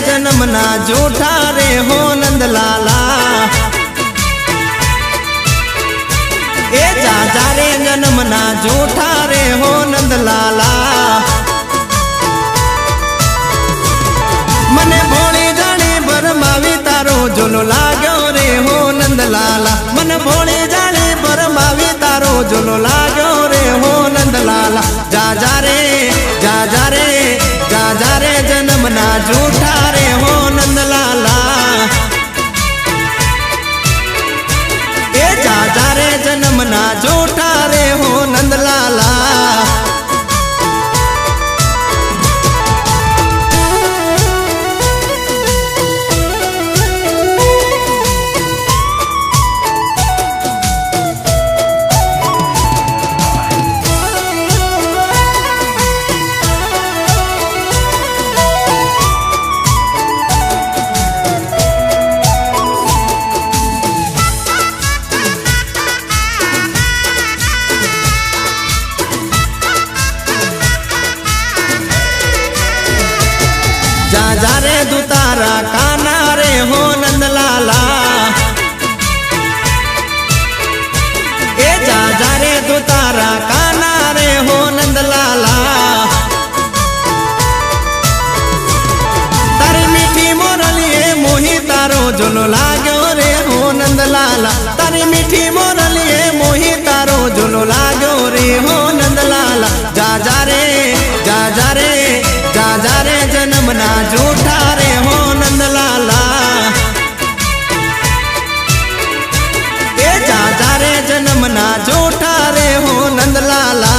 जन्मना जूठा रे हो नंदलाला। ए जा रे जन्मना जूठा रे हो नंदलाला। मने भोली जानी बरमावी तारो झूलो लाग्यो रे हो नंदलाला। मन भोली जानी बरमावी तारो झूलो लाग्यो रे हो नंदलाला। जा रे जन्मना जूठा रे हो नंदलाला। ए जा रे जन्मना जूठा रे हो नंदलाला। जा रे दुतारा काना रे हो नंदलाला। ए जा रे दुतारा काना रे हो नंदलाला। तारी मीठी मोरलिए मोही तारो झूलो लाग्यो रे हो नंदलाला। तारी मीठी मोरलिए मोही तारो झूलो लाग्यो रे हो नंदलाला। जा रे जन्मना जूठा रे हो नंदलाला। ए जा रे जन्मना जूठा रे हो नंदलाला।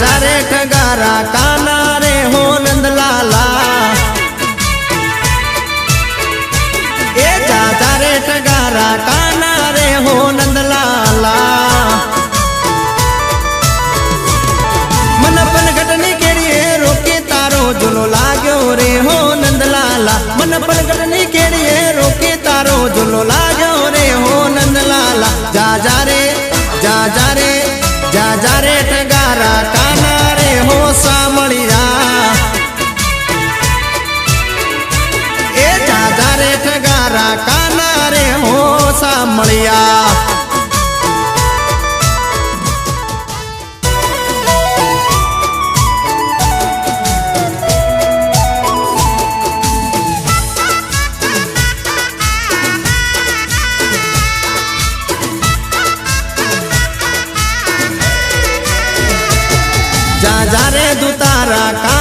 जा रे ठगारा काना रे हो नंदलाला। ए जा रे ठगारा काना रे हो नंदलाला। मन पन घटनी केड़िए रोके तारो झूलो लाग्यो रे हो नंदलाला। मन पन घटनी केड़िए रोके तारो झूलो लाग्यो रे हो नंदलाला। जा रे ठगारा काना रे हो सामळिया। ए जा रे ठगारा काना रे हो सामळिया। जा रे दुतारा का